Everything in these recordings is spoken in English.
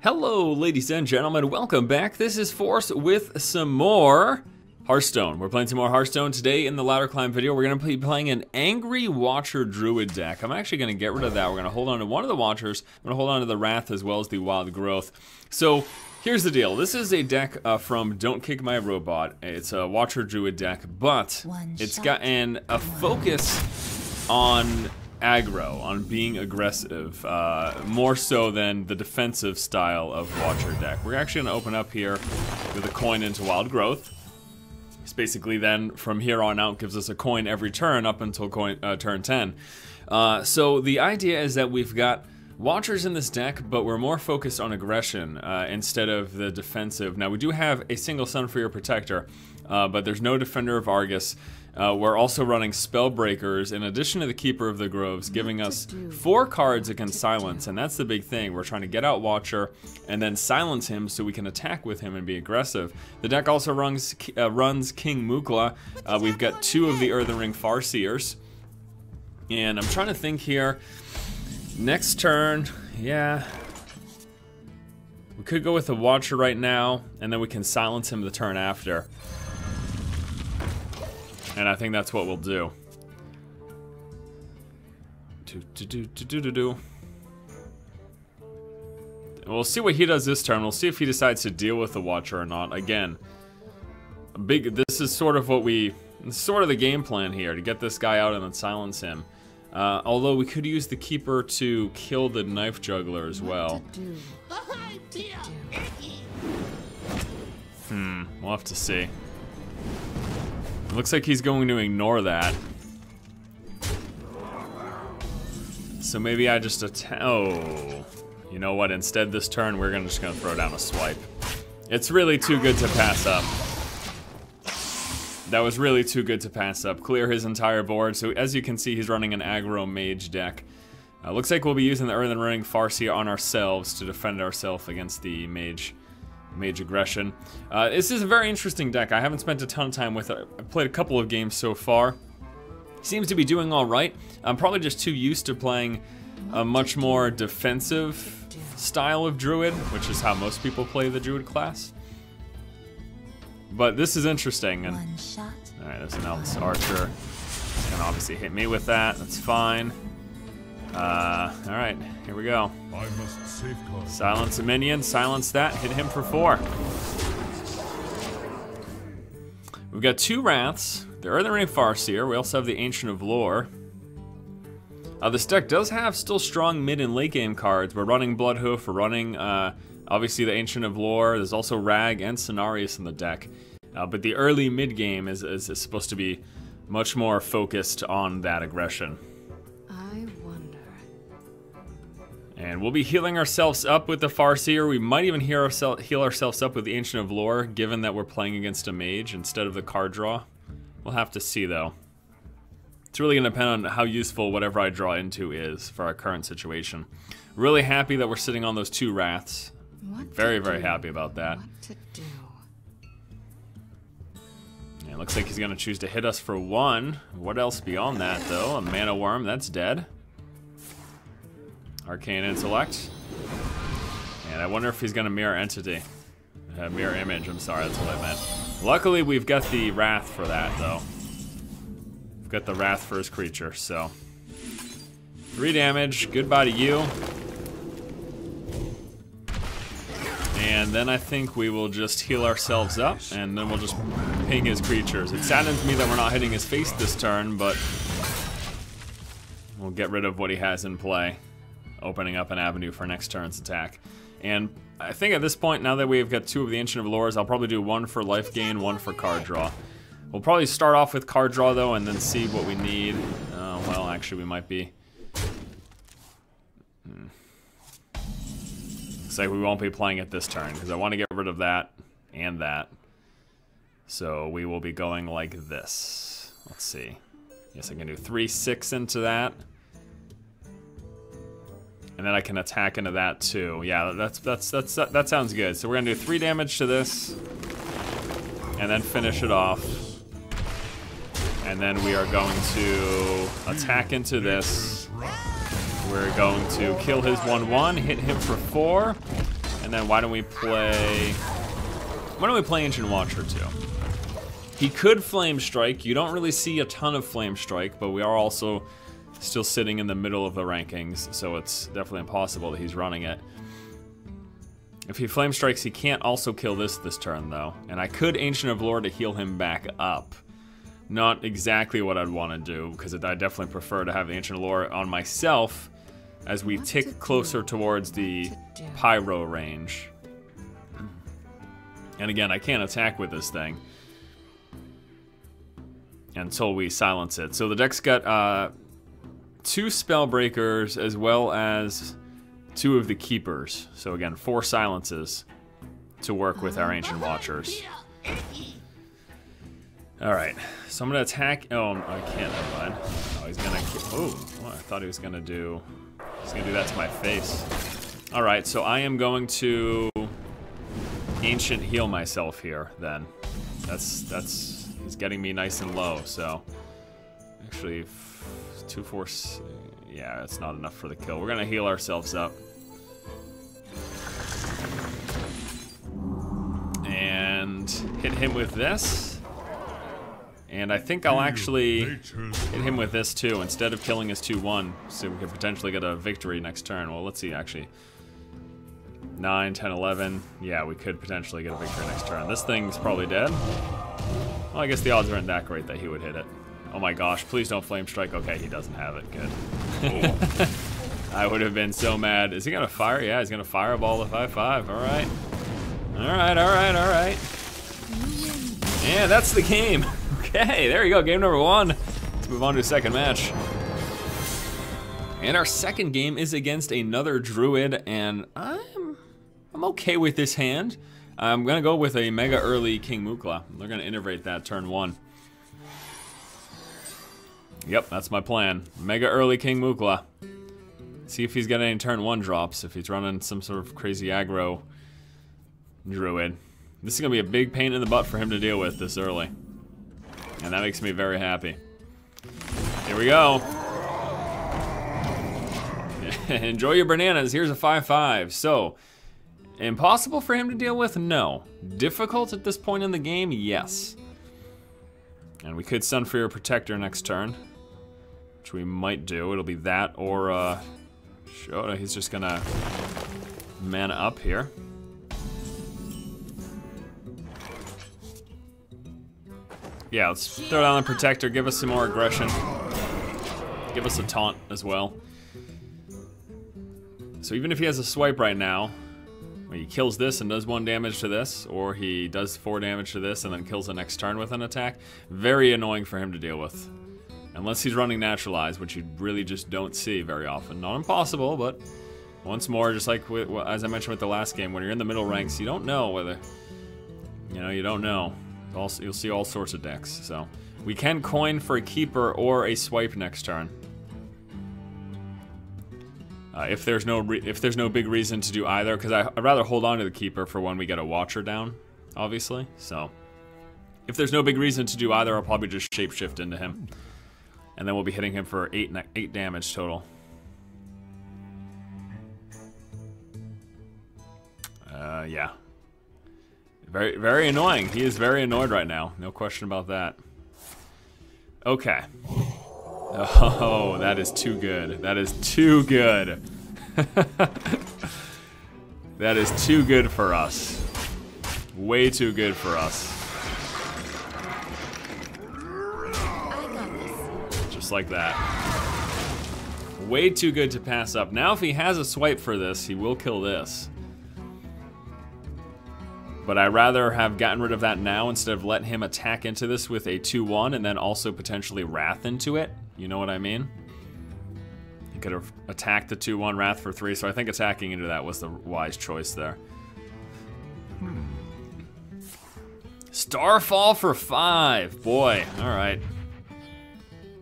Hello, ladies and gentlemen, welcome back. This is Force with some more Hearthstone. We're playing some more Hearthstone today. In the ladder climb video, we're going to be playing an Angry Watcher Druid deck. I'm actually going to get rid of that. We're going to hold on to one of the Watchers. I'm going to hold on to the Wrath as well as the Wild Growth. So here's the deal. This is a deck from Don't Kick My Robot. It's a Watcher Druid deck, but it's got a focus on aggro, on being aggressive, more so than the defensive style of Watcher deck. We're actually going to open up here with a coin into Wild Growth. It's basically then, from here on out, gives us a coin every turn up until turn 10. So the idea is that we've got Watchers in this deck, but we're more focused on aggression instead of the defensive. Now, we do have a single Sunfreer Protector, but there's no Defender of Argus. We're also running Spellbreakers in addition to the Keeper of the Groves, giving us 4 cards that can silence, and that's the big thing. We're trying to get out Watcher and then silence him so we can attack with him and be aggressive. The deck also runs King Mukla. We've got 2 of the Earthen Ring Farseers, and I'm trying to think here. Next turn, yeah, we could go with the Watcher right now, and then we can silence him the turn after. And I think that's what we'll do. We'll see what he does this turn. We'll see if he decides to deal with the Watcher or not. Again, this is sort of the game plan here, to get this guy out and then silence him. Although we could use the Keeper to kill the Knife Juggler as well. We'll have to see. Looks like he's going to ignore that. So maybe I just oh, you know what? Instead this turn we're just gonna throw down a swipe. It's really too good to pass up. That was really too good to pass up. Clear his entire board. So as you can see, he's running an aggro mage deck. Looks like we'll be using the Earthen Ring Farseer on ourselves to defend ourselves against the mage aggression. This is a very interesting deck. I haven't spent a ton of time with it. I've played a couple of games so far. Seems to be doing all right. I'm probably just too used to playing a much more defensive style of Druid, which is how most people play the Druid class. But this is interesting. And all right, there's an Elvis Archer. He's gonna obviously hit me with that. That's fine. All right, here we go. Silence a minion, silence that, hit him for 4. We've got 2 Wraths, the Earthen Ring Farseer. We also have the Ancient of Lore. This deck does have still strong mid and late game cards. We're running Bloodhoof, we're running obviously the Ancient of Lore. There's also Rag and Cenarius in the deck. But the early mid game is supposed to be much more focused on that aggression. And we'll be healing ourselves up with the Farseer. We might even heal ourselves up with the Ancient of Lore, given that we're playing against a mage instead of the card draw. We'll have to see, though. It's really going to depend on how useful whatever I draw into is for our current situation. Really happy that we're sitting on those 2 Wraths. Very, very happy about that. Yeah, looks like he's going to choose to hit us for 1. What else beyond that, though? A Mana Worm, that's dead. Arcane Intellect. And I wonder if he's gonna Mirror Entity. Mirror Image, I'm sorry, that's what I meant. Luckily, we've got the Wrath for that, though. We've got the Wrath for his creature, so. 3 damage, goodbye to you. And then I think we will just heal ourselves up, and then we'll just ping his creatures. It saddens me that we're not hitting his face this turn, but we'll get rid of what he has in play, opening up an avenue for next turn's attack. And I think at this point, now that we've got 2 of the Ancient of Lores, I'll probably do 1 for life gain, 1 for card draw. We'll probably start off with card draw, though, and then see what we need. Well, actually, we might be. Looks like we won't be playing it this turn, because I want to get rid of that and that. So we will be going like this. Let's see. Yes, I can do 3/6 into that. And then I can attack into that too. Yeah, that sounds good. So we're gonna do 3 damage to this, and then finish it off. And then we are going to attack into this. We're going to kill his 1/1, hit him for 4, And then why don't we play Ancient Watcher too? He could Flame Strike. You don't really see a ton of Flame Strike, but we are also still sitting in the middle of the rankings, so it's definitely impossible that he's running it. If he Flame Strikes, he can't also kill this turn though. And I could Ancient of Lore to heal him back up. Not exactly what I'd want to do, because I definitely prefer to have the Ancient of Lore on myself as we tick closer towards the Pyro range. And again, I can't attack with this thing until we silence it. So the deck's got 2 Spellbreakers as well as 2 of the Keepers. So again, 4 silences to work with our Ancient Watchers. Alright, so I'm gonna attack. Oh, I can't, never mind. Oh, he's gonna. Oh, well, I thought he was gonna do. He's gonna do that to my face. Alright, so I am going to Ancient heal myself here then. That's. He's getting me nice and low, so. Actually, 2 force. Yeah, it's not enough for the kill. We're gonna heal ourselves up. And hit him with this. And I think I'll actually hit him with this too, instead of killing his 2-1, so we could potentially get a victory next turn. Well, let's see, actually. 9, 10, 11. Yeah, we could potentially get a victory next turn. This thing's probably dead. Well, I guess the odds aren't that great that he would hit it. Oh my gosh, please don't Flame Strike. Okay, he doesn't have it. Good. I would have been so mad. Is he gonna fire? Yeah, he's gonna fireball the 5-5. Alright. Alright. Yeah, that's the game. Okay, there you go, game number 1. Let's move on to a second match. And our second game is against another Druid, and I'm okay with this hand. I'm gonna go with a mega early King Mukla. They're gonna integrate that turn 1. Yep, that's my plan. Mega early King Mukla. See if he's got any turn 1 drops, if he's running some sort of crazy aggro Druid. This is gonna be a big pain in the butt for him to deal with this early. And that makes me very happy. Here we go. Enjoy your bananas. Here's a 5-5. So, impossible for him to deal with? No. Difficult at this point in the game? Yes. And we could Sunfear Protector next turn, which we might do. It'll be that or Shota. He's just gonna mana up here. Yeah, let's throw down the Protector, give us some more aggression. Give us a taunt as well. So even if he has a swipe right now, he kills this and does 1 damage to this, or he does 4 damage to this and then kills the next turn with an attack, very annoying for him to deal with. Unless he's running Naturalize, which you really just don't see very often. Not impossible, but once more, just like as I mentioned with the last game, when you're in the middle ranks, you don't know whether, you don't know. You'll see all sorts of decks. So we can coin for a Keeper or a swipe next turn. If there's no big reason to do either, because I'd rather hold on to the Keeper for when we get a Watcher down, obviously. So if there's no big reason to do either, I'll probably just Shapeshift into him, and then we'll be hitting him for 8 damage total. Yeah. Very, very annoying. He is very annoyed right now. No question about that. Okay. Oh, that is too good. That is too good. That is too good for us. Way too good for us. Just like that. Way too good to pass up. Now if he has a swipe for this, he will kill this. But I'd rather have gotten rid of that now instead of letting him attack into this with a 2-1 and then also potentially Wrath into it. You know what I mean? He could have attacked the 2-1 Wrath for 3, so I think attacking into that was the wise choice there. Starfall for 5. Boy, alright.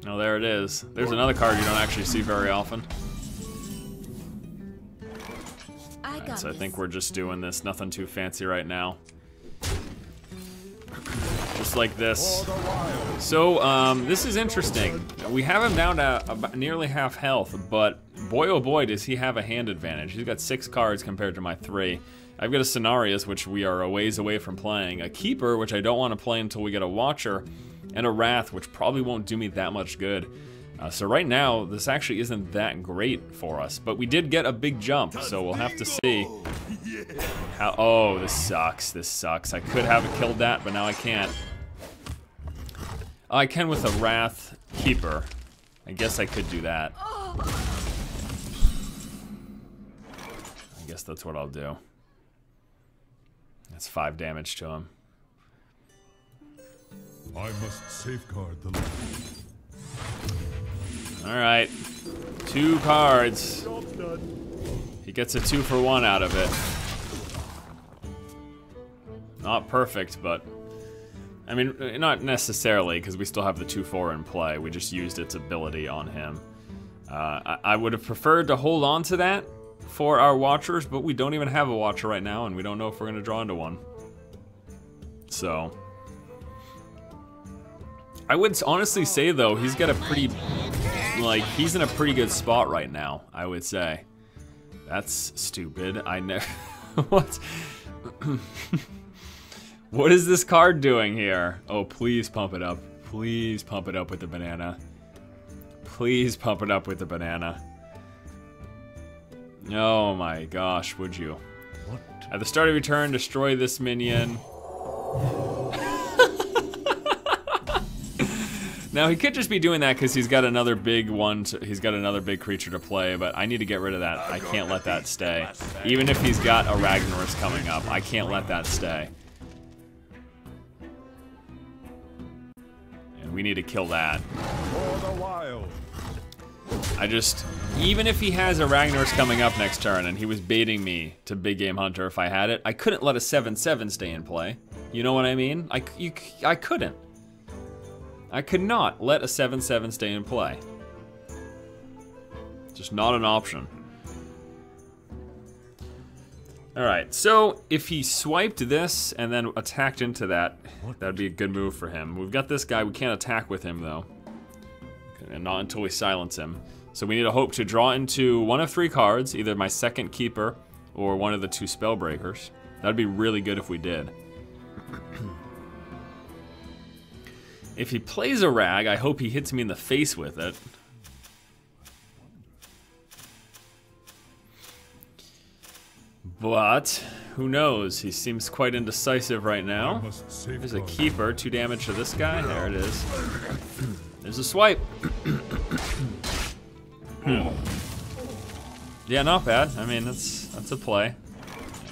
Oh, there it is. There's another card you don't actually see very often. Right, so I think we're just doing this. Nothing too fancy right now. Just like this. So, this is interesting. We have him down to about nearly half health, but boy oh boy does he have a hand advantage. He's got 6 cards compared to my 3. I've got a Cenarius, which we are a ways away from playing, a Keeper, which I don't want to play until we get a Watcher, and a Wrath, which probably won't do me that much good. So right now, this actually isn't that great for us, but we did get a big jump, so we'll have to see how. Oh, this sucks. This sucks. I could have killed that, but now I can't. I can with a Wrath Keeper. I guess I could do that. I guess that's what I'll do. That's 5 damage to him. I must safeguard the land. Alright. 2 cards. He gets a 2-for-1 out of it. Not perfect, but... I mean, not necessarily, because we still have the 2-4 in play. We just used its ability on him. I would have preferred to hold on to that for our Watchers, but we don't even have a Watcher right now, and we don't know if we're going to draw into one. So... I would honestly say, though, he's got a pretty... Like, he's in a pretty good spot right now, I would say. That's stupid. I never... What? What is this card doing here? Oh, please pump it up. Please pump it up with the banana. Please pump it up with the banana. Oh my gosh, would you? What? At the start of your turn, destroy this minion. Now he could just be doing that because he's got another big one. He's got another big creature to play, but I need to get rid of that. I can't let that stay. Even if he's got a Ragnaros coming up, I can't let that stay. And we need to kill that. I just, even if he has a Ragnaros coming up next turn and he was baiting me to Big Game Hunter if I had it, I couldn't let a 7/7 stay in play. You know what I mean? I couldn't. I could not let a 7/7 stay in play. Just not an option. Alright, so if he swiped this and then attacked into that, that'd be a good move for him. We've got this guy, we can't attack with him though. And not until we silence him. So we need to hope to draw into one of 3 cards, either my second Keeper or one of the 2 Spellbreakers. That'd be really good if we did. If he plays a Rag, I hope he hits me in the face with it. But, who knows? He seems quite indecisive right now. There's a Keeper, 2 damage to this guy. There it is. There's a swipe. Yeah, not bad. I mean, that's a play.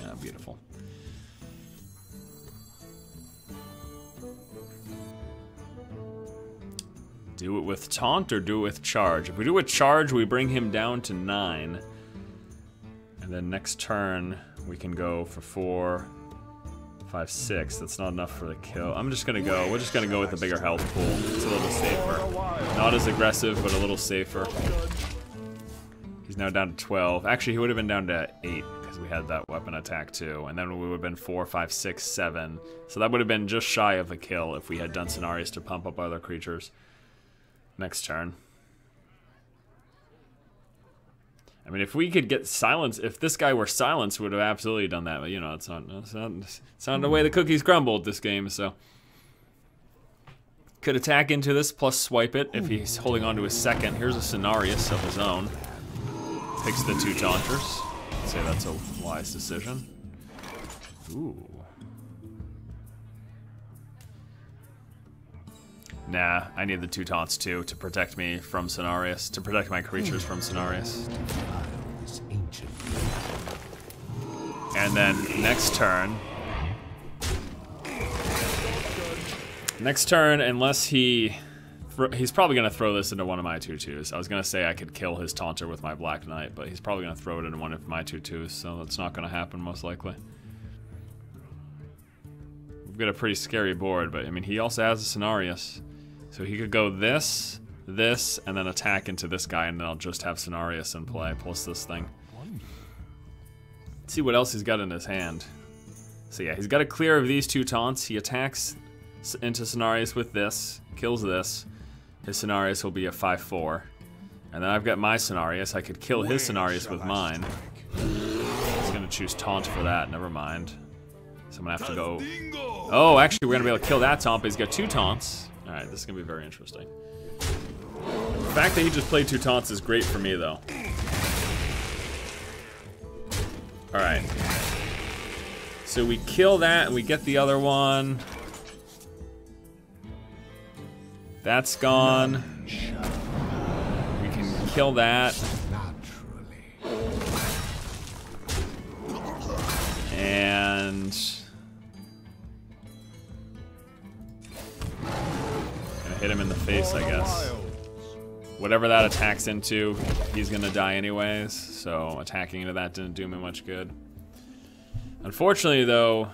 Yeah, beautiful. Do it with taunt or do it with charge? If we do it with charge, we bring him down to 9. And then next turn, we can go for 4, 5, 6. That's not enough for the kill. We're just gonna go with the bigger health pool. It's a little safer. Not as aggressive, but a little safer. He's now down to 12. Actually, he would have been down to 8 because we had that weapon attack too. And then we would have been 4, 5, 6, 7. So that would have been just shy of a kill if we had done Cenarius to pump up other creatures. Next turn. I mean, if we could get silence, if this guy were silenced, we would have absolutely done that. But you know, it's not the way the cookies crumbled this game. So could attack into this plus swipe it if he's holding on to his second. Here's a Cenarius of his own. Picks the 2 Taunters. I'd say that's a wise decision. Ooh. Nah, I need the 2 taunts too to protect me from Cenarius, to protect my creatures from Cenarius. And then next turn, unless he's probably gonna throw this into one of my 2/2s. I was gonna say I could kill his taunter with my Black Knight, but he's probably gonna throw it into one of my 2/2s, so that's not gonna happen most likely. We've got a pretty scary board, but I mean, he also has a Cenarius. So he could go this, and then attack into this guy, and then I'll just have Cenarius in play, plus this thing. Let's see what else he's got in his hand. So yeah, he's got a clear of these 2 taunts. He attacks into Cenarius with this, kills this. His Cenarius will be a 5/4. And then I've got my Cenarius. I could kill his Cenarius with mine. He's gonna choose taunt for that. Never mind. So I'm gonna have to go. Oh, actually, we're gonna be able to kill that taunt, but he's got 2 taunts. All right, this is gonna be very interesting. The fact that he just played 2 taunts is great for me, though. All right. So we kill that, and we get the other one. That's gone. We can kill that. And gonna hit him in the face, I guess. Whatever that attacks into, he's gonna die anyways. So attacking into that didn't do me much good. Unfortunately, though,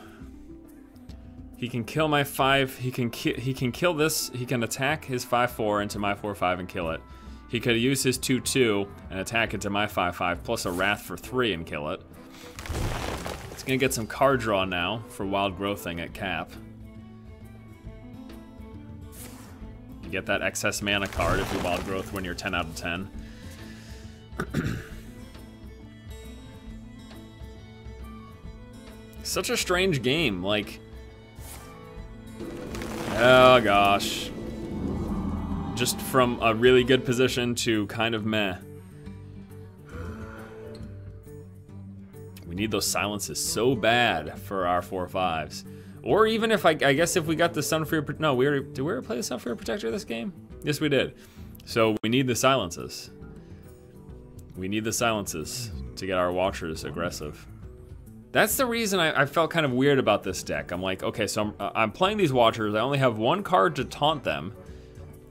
he can kill my 5. He can kill this. He can attack his 5/4 into my 4/5 and kill it. He could use his 2/2 and attack into my 5/5 plus a Wrath for 3 and kill it. It's gonna get some card draw now for Wild Growthing at cap. You get that excess mana card if you Wild Growth when you're 10 out of 10. Such a strange game, like... Oh gosh. Just from a really good position to kind of meh. We need those silences so bad for our 4/5s. Or even if I guess if we got the Sunfear... No, did we ever play the Sunfear Protector this game? Yes, we did. So we need the silences. We need the silences to get our Watchers aggressive. That's the reason I felt kind of weird about this deck. I'm like, okay, so I'm playing these Watchers. I only have 1 card to taunt them,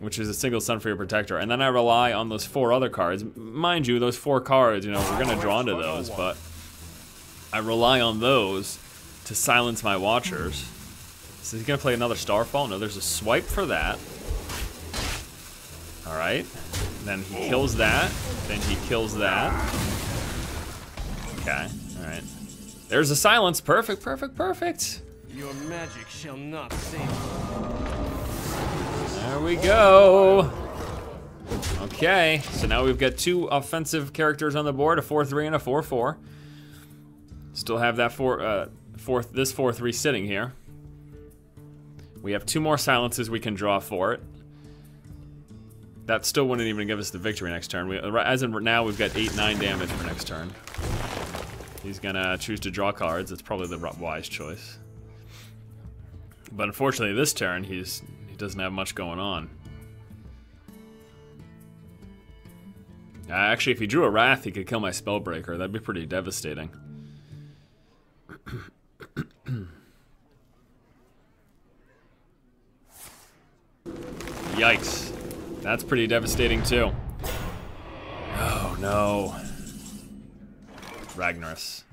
which is a single Sunfear Protector, and then I rely on those 4 other cards. Mind you, those 4 cards, you know, we're gonna draw into those, but I rely on those to silence my Watchers. So he's gonna play another Starfall? No, there's a swipe for that. All right, then he kills that, then he kills that. Okay, all right. There's a silence, perfect, perfect, perfect. Your magic shall not save. There we go. Okay, so now we've got 2 offensive characters on the board, a 4/3 and a 4/4. Still have that this 4/3 sitting here. We have 2 more silences we can draw for it. That still wouldn't even give us the victory next turn. As of now, we've got 8-9 damage for next turn. He's gonna choose to draw cards. It's probably the wise choice. But unfortunately, this turn he doesn't have much going on. Actually, if he drew a Wrath, he could kill my Spellbreaker. That'd be pretty devastating. Yikes. That's pretty devastating too. Oh no. Ragnaros.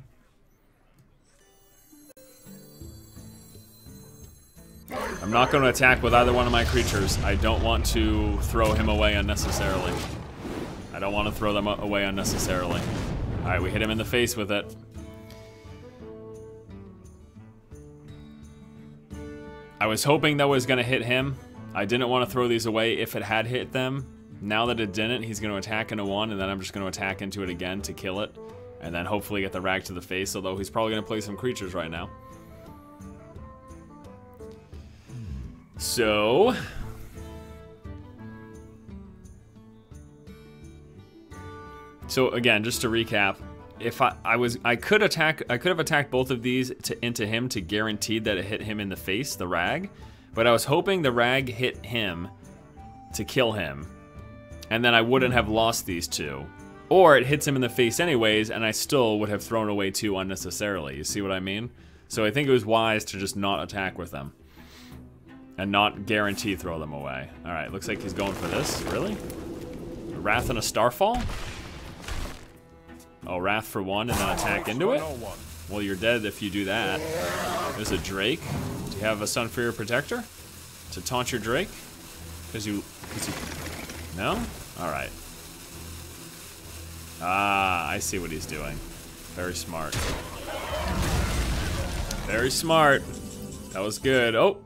I'm not going to attack with either one of my creatures. I don't want to throw him away unnecessarily. I don't want to throw them away unnecessarily. Alright, we hit him in the face with it. I was hoping that was going to hit him. I didn't want to throw these away if it had hit them. Now that it didn't, he's going to attack into 1, and then I'm just going to attack into it again to kill it. And then hopefully get the rag to the face, although he's probably going to play some creatures right now. So... So again, just to recap, if I could have attacked both of these into him to guarantee that it hit him in the face, the rag. But I was hoping the rag hit him to kill him. And then I wouldn't have lost these 2. Or it hits him in the face anyways, and I still would have thrown away 2 unnecessarily. You see what I mean? So I think it was wise to just not attack with them. And not guarantee throw them away. Alright, looks like he's going for this. Really? A Wrath and a Starfall? Oh, Wrath for 1 and then attack into it? Well, you're dead if you do that. There's a Drake. Do you have a Sunfear Protector? To taunt your Drake? Because you... No? Alright. Ah, I see what he's doing. Very smart. Very smart. That was good. Oh!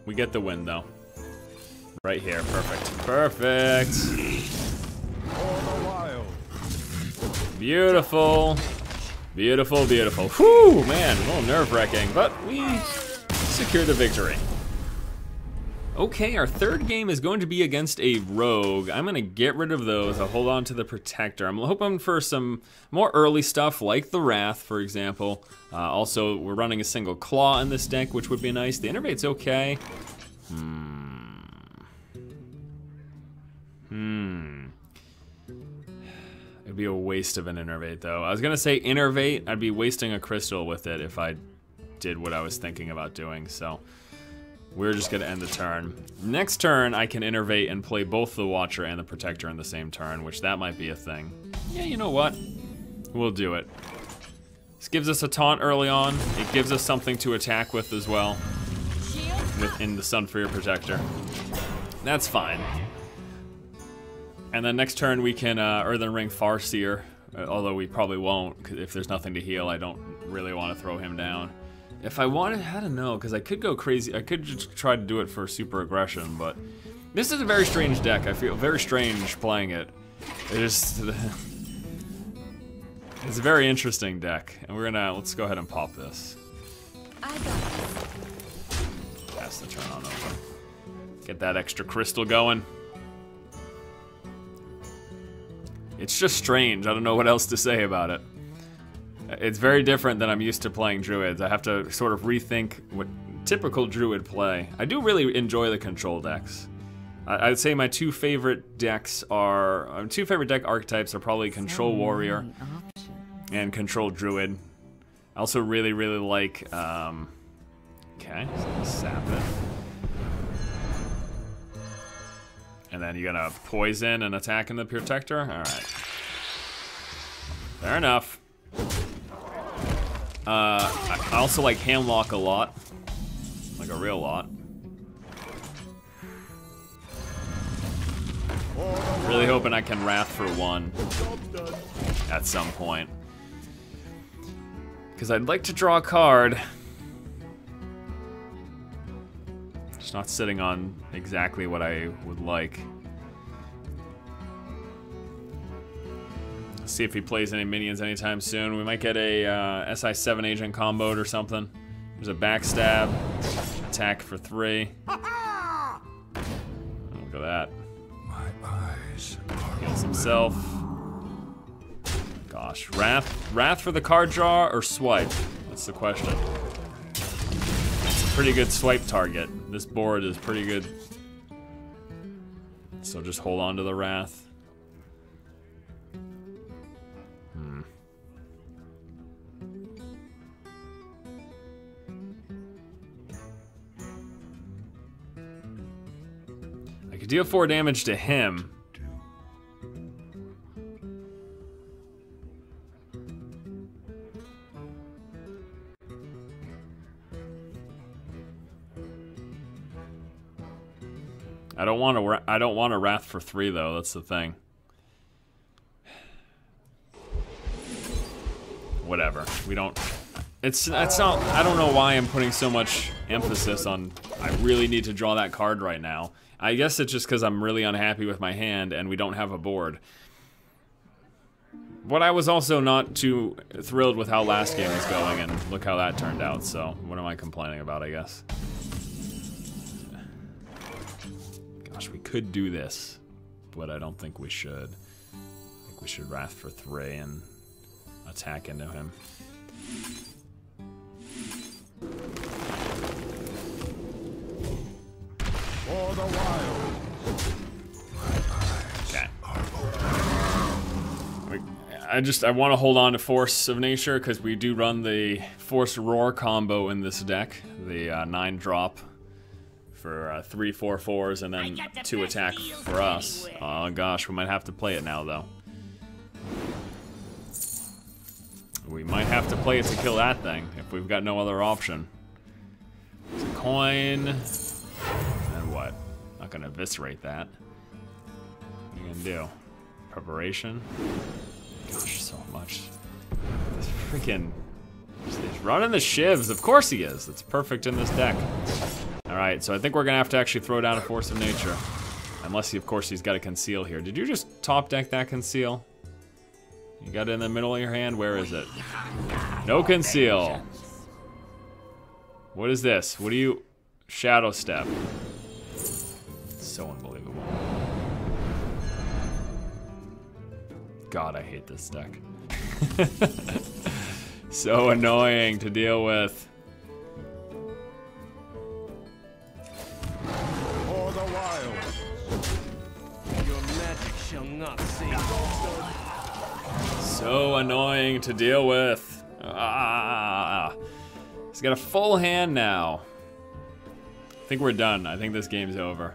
We get the win, though. Right here. Perfect. Perfect! Beautiful. Beautiful, beautiful. Whew, man, a little nerve-wracking, but we secure the victory. Okay, our third game is going to be against a rogue. I'm gonna get rid of those. I'll hold on to the protector. I'm hoping for some more early stuff like the Wrath, for example. Also, we're running a single claw in this deck, which would be nice. The Innervate's okay. It'd be a waste of an Innervate, though. I was gonna say Innervate. I'd be wasting a crystal with it if I did what I was thinking about doing, so we're just gonna end the turn. Next turn, I can Innervate and play both the Watcher and the Protector in the same turn, which that might be a thing. Yeah, you know what? We'll do it. This gives us a taunt early on. It gives us something to attack with as well, in the Sunfear Protector. That's fine. And then next turn we can Earthen Ring Farseer, although we probably won't, because if there's nothing to heal, I don't really want to throw him down. If I wanted, I don't know, because I could go crazy. I could just try to do it for super aggression, but this is a very strange deck. I feel very strange playing it. It is, it's a very interesting deck, and let's go ahead and pop this. I got it. Pass the turn on over. Get that extra crystal going. It's just strange. I don't know what else to say about it. It's very different than I'm used to playing druids. I have to sort of rethink what typical druid play. I do really enjoy the control decks. I'd say my two favorite deck archetypes are probably Control Warrior and Control Druid. I also really like, okay, so sap it. And then you're gonna poison and attack in the Protector? Alright. Fair enough. I also like Hamlock a lot. Like a real lot. Really hoping I can Wrath for 1 at some point. Because I'd like to draw a card. Just not sitting on exactly what I would like. See if he plays any minions anytime soon. We might get a SI7 agent comboed or something. There's a backstab, attack for 3. Look at that. My eyes Heals himself. Gosh, Wrath for the card draw or swipe? That's the question. It's a pretty good swipe target. This board is pretty good. So just hold on to the Wrath. I could deal 4 damage to him. I don't want a Wrath for 3 though. That's the thing. Whatever. We don't. It's not. I don't know why I'm putting so much emphasis on. I really need to draw that card right now. I guess it's just because I'm really unhappy with my hand and we don't have a board. But I was also not too thrilled with how last game was going, and look how that turned out. So what am I complaining about? I guess. Gosh, we could do this, but I don't think we should. I think we should Wrath for 3 and attack into him. for the wild. Okay. I want to hold on to Force of Nature because we do run the Force Roar combo in this deck. The 9-drop for 3 4/4s and then 2 attack for us. Oh gosh, we might have to play it now though. We might have to play it to kill that thing if we've got no other option. It's a coin. And what? Not gonna eviscerate that. What are you gonna do? Preparation? Gosh, so much. This freaking... He's running the shivs. Of course he is. It's perfect in this deck. Alright, so I think we're gonna have to actually throw down a Force of Nature. Unless, of course, he's got a Conceal here. Did you just top deck that Conceal? You got it in the middle of your hand? Where is it? No conceal. What is this? What do you... Shadow Step. So unbelievable. God, I hate this deck. So annoying to deal with. For the wild. Your magic shall not save me. So annoying to deal with. Ah. He's got a full hand now. I think we're done. I think this game's over.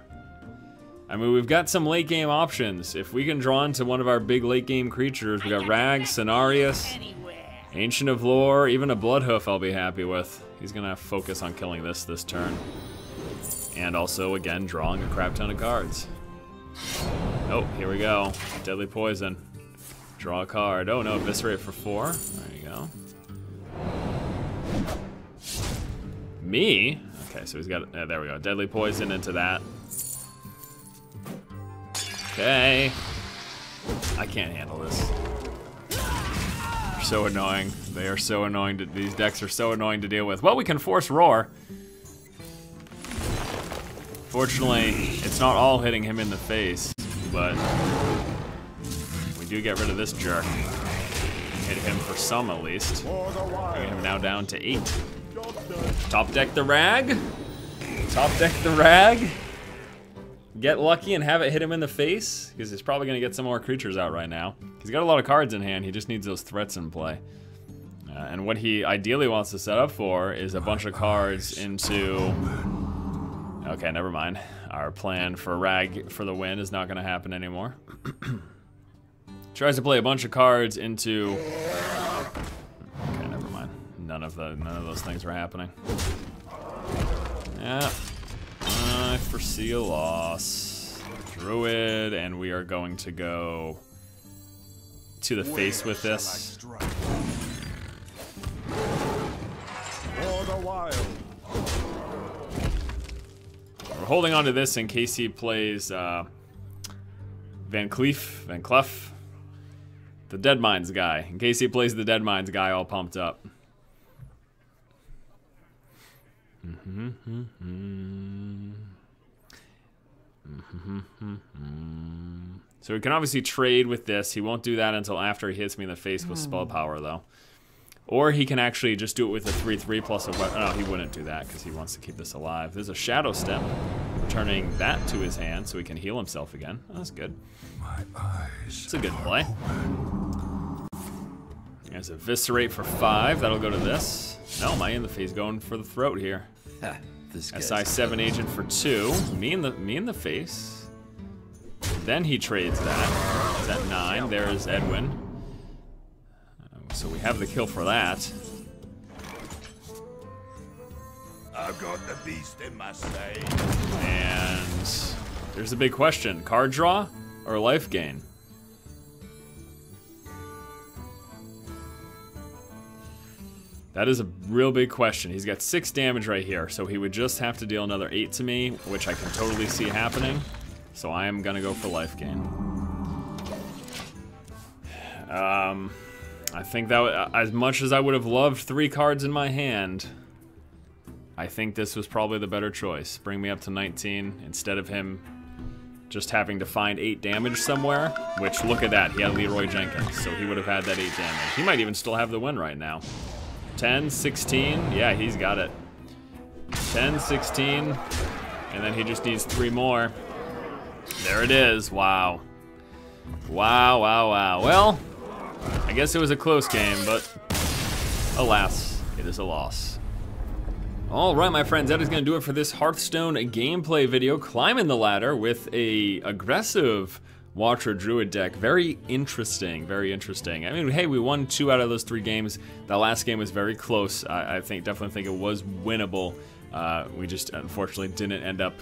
I mean, we've got some late game options. If we can draw into one of our big late game creatures, we got Rag, Cenarius, Ancient of Lore, even a Bloodhoof I'll be happy with. He's gonna focus on killing this turn. And also, again, drawing a crap ton of cards. Oh, here we go. Deadly Poison. Draw a card. Oh no, Eviscerate for 4. There you go. Me? Okay, so he's got, there we go. Deadly Poison into that. Okay. I can't handle this. They're so annoying. They are so annoying. These decks are so annoying to deal with. Well, we can force Roar. Fortunately, it's not all hitting him in the face, but we do get rid of this jerk. Hit him for some, at least. Bring him now down to 8. Top deck the Rag. Top deck the Rag. Get lucky and have it hit him in the face, because he's probably going to get some more creatures out right now. He's got a lot of cards in hand, he just needs those threats in play. And what he ideally wants to set up for is a bunch of cards into... Okay, never mind. Our plan for Rag for the win is not going to happen anymore. Tries to play a bunch of cards into... Okay, never mind. None of those things were happening. Yeah. I foresee a loss. Druid, and we are going to go to the face with this. For the wild. We're holding on to this in case he plays Van Cleef, the Dead Minds guy. In case he plays the Dead Minds guy all pumped up. So we can obviously trade with this. He won't do that until after he hits me in the face with spell power, though. Or he can actually just do it with a 3/3 plus a weapon. No, he wouldn't do that because he wants to keep this alive. There's a Shadow Step, returning that to his hand so he can heal himself again. Oh, that's good. My eyes. It's a good play. There's a Eviscerate for 5. That'll go to this. No, my in the face going for the throat here. SI7 Agent for 2. Me in the face. Then he trades that. He's at 9. There's Edwin. So we have the kill for that. I've got the beast in my sight. And there's a big question. Card draw or life gain? That is a real big question. He's got 6 damage right here, so he would just have to deal another 8 to me, which I can totally see happening. So I am gonna go for life gain. I think that, as much as I would have loved 3 cards in my hand, I think this was probably the better choice. Bring me up to 19 instead of him just having to find 8 damage somewhere, which, look at that, he had Leroy Jenkins, so he would have had that 8 damage. He might even still have the win right now. 10, 16, yeah, he's got it. 10, 16, and then he just needs 3 more. There it is, wow. Wow, wow, wow. Well, I guess it was a close game, but alas, it is a loss. All right, my friends, that is going to do it for this Hearthstone gameplay video. Climbing the ladder with a aggressive Watcher Druid deck. Very interesting, very interesting. I mean, hey, we won 2 out of those 3 games. That last game was very close. I definitely think it was winnable. We just unfortunately didn't end up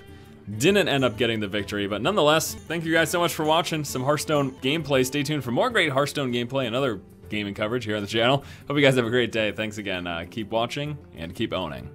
getting the victory, but nonetheless, thank you guys so much for watching some Hearthstone gameplay. Stay tuned for more great Hearthstone gameplay and other gaming coverage here on the channel. Hope you guys have a great day. Thanks again. Keep watching and keep owning.